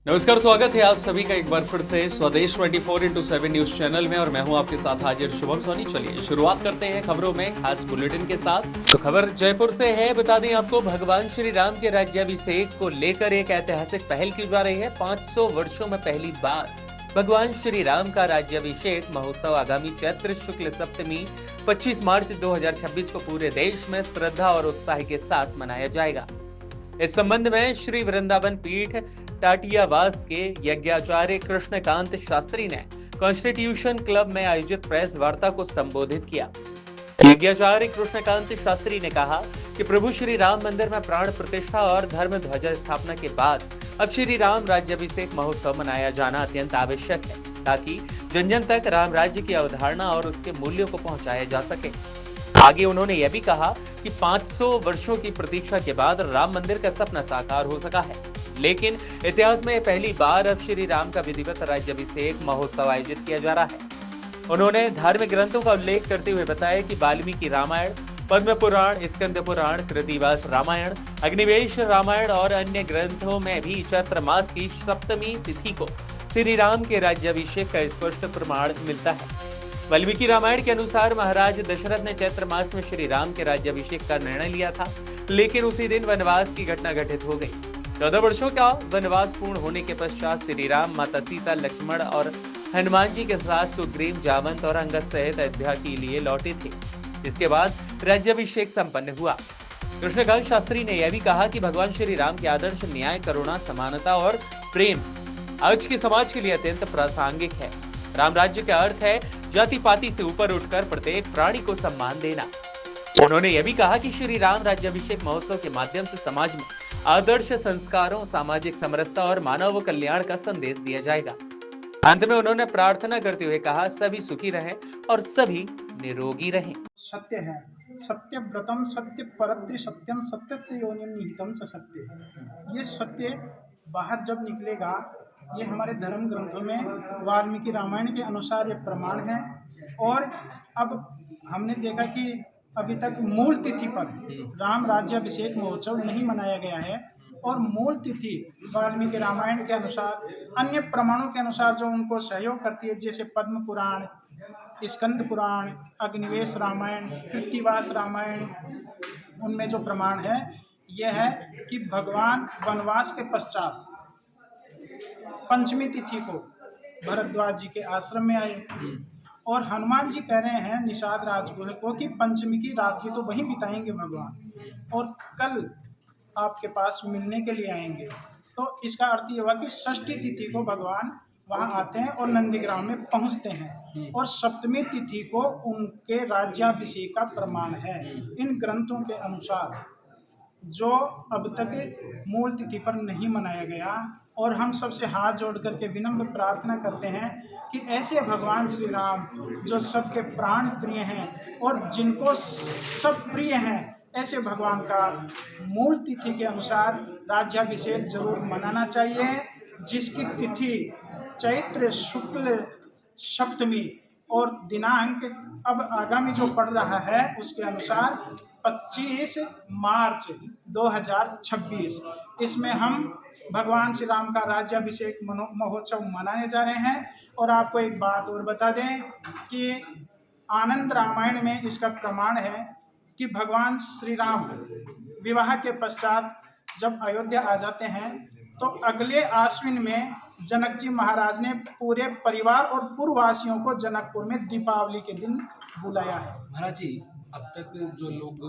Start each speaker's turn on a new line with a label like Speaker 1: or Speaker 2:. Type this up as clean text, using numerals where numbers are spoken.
Speaker 1: नमस्कार, स्वागत है आप सभी का एक बार फिर से स्वदेश 24x7 न्यूज चैनल में और मैं हूं आपके साथ हाजिर शुभम सोनी। चलिए शुरुआत करते हैं खबरों में खास बुलेटिन के साथ। तो खबर जयपुर से है। बता दें आपको, भगवान श्री राम के राज्याभिषेक को लेकर एक ऐतिहासिक पहल की जा रही है। 500 वर्षों में पहली बार भगवान श्री राम का राज्याभिषेक महोत्सव आगामी चैत्र शुक्ल सप्तमी 25 मार्च 2026 को पूरे देश में श्रद्धा और उत्साह के साथ मनाया जाएगा। इस संबंध में श्री वृंदावन पीठ टाटियावास के यज्ञाचार्य कृष्णकांत शास्त्री ने कॉन्स्टिट्यूशन क्लब में आयोजित प्रेस वार्ता को संबोधित किया। यज्ञाचार्य कृष्णकांत शास्त्री ने कहा कि प्रभु श्री राम मंदिर में प्राण प्रतिष्ठा और धर्म ध्वजा स्थापना के बाद अब श्री राम राज्याभिषेक महोत्सव मनाया जाना अत्यंत आवश्यक है, ताकि जन जन तक राम राज्य की अवधारणा और उसके मूल्यों को पहुंचाया जा सके। आगे उन्होंने यह भी कहा कि 500 वर्षों की प्रतीक्षा के बाद राम मंदिर का सपना साकार हो सका है, लेकिन इतिहास में पहली बार अब श्री राम का विधिवत राज्याभिषेक महोत्सव आयोजित किया जा रहा है। उन्होंने धार्मिक ग्रंथों का उल्लेख करते हुए बताया कि वाल्मीकि रामायण, पद्म पुराण, स्कंद पुराण, कृतिवास रामायण, अग्निवेश रामायण और अन्य ग्रंथों में भी चैत्र मास की सप्तमी तिथि को श्री राम के राज्याभिषेक का स्पष्ट प्रमाण मिलता है। वाल्मीकि रामायण के अनुसार महाराज दशरथ ने चैत्र मास में श्री राम के राज्याभिषेक का निर्णय लिया था, लेकिन उसी दिन वनवास की घटना घटित हो गई। 14 वर्षों का वनवास पूर्ण होने के पश्चात श्री राम माता सीता, लक्ष्मण और हनुमान जी के साथ सुग्रीव, जामवंत और अंगद सहित अयोध्या के लिए लौटे थे। इसके बाद राज्याभिषेक संपन्न हुआ। कृष्णकांत शास्त्री ने यह भी कहा कि भगवान श्री राम के आदर्श न्याय, करुणा, समानता और प्रेम आज के समाज के लिए अत्यंत प्रासंगिक है। राम राज्य का अर्थ है जाति पाति से ऊपर उठकर प्रत्येक प्राणी को सम्मान देना। उन्होंने यह भी कहा कि श्री राम राज्याभिषेक महोत्सव के माध्यम से समाज में आदर्श संस्कारों, सामाजिक समरसता और मानव कल्याण का संदेश दिया जाएगा। अंत में उन्होंने प्रार्थना करते हुए कहा, सभी सुखी रहें और सभी निरोगी रहें।
Speaker 2: सत्य है, सत्य व्रतम सत्य परत्र सत्यम, सत्य से योनिम निहितम च सत्य। ये सत्य बाहर जब निकलेगा, ये हमारे धर्म ग्रंथों में वाल्मीकि रामायण के अनुसार ये प्रमाण है। और अब हमने देखा कि अभी तक मूल तिथि पर राम राज्याभिषेक महोत्सव नहीं मनाया गया है, और मूल तिथि वाल्मीकि रामायण के अनुसार, अन्य प्रमाणों के अनुसार जो उनको सहयोग करती है, जैसे पद्म पुराण, स्कंद पुराण, अग्निवेश रामायण, कृतिवास रामायण, उनमें जो प्रमाण है यह है कि भगवान वनवास के पश्चात पंचमी तिथि को भरद्वाज जी के आश्रम में आए, और हनुमान जी कह रहे हैं निषाद राजगुह को कि पंचमी की रात्रि तो वहीं बिताएंगे भगवान, और कल आपके पास मिलने के लिए आएंगे। तो इसका अर्थ ये हुआ कि षष्ठी तिथि को भगवान वहाँ आते हैं और नंदीग्राम में पहुँचते हैं, और सप्तमी तिथि को उनके राज्याभिषेक का प्रमाण है इन ग्रंथों के अनुसार, जो अब तक मूल तिथि पर नहीं मनाया गया। और हम सबसे हाथ जोड़ करके विनम्र प्रार्थना करते हैं कि ऐसे भगवान श्री राम जो सबके प्राण प्रिय हैं और जिनको सब प्रिय हैं, ऐसे भगवान का मूल तिथि के अनुसार राज्याभिषेक जरूर मनाना चाहिए, जिसकी तिथि चैत्र शुक्ल सप्तमी और दिनांक अब आगामी जो पड़ रहा है उसके अनुसार 25 मार्च 2026, इसमें हम भगवान श्री राम का राज्याभिषेक महोत्सव मनाने जा रहे हैं। और आपको एक बात और बता दें कि आनंद रामायण में इसका प्रमाण है कि भगवान श्री राम विवाह के पश्चात जब अयोध्या आ जाते हैं, तो अगले आश्विन में जनक जी महाराज ने पूरे परिवार और पूर्ववासियों को जनकपुर में दीपावली के दिन बुलाया है।
Speaker 3: महाराज जी, अब तक जो लोग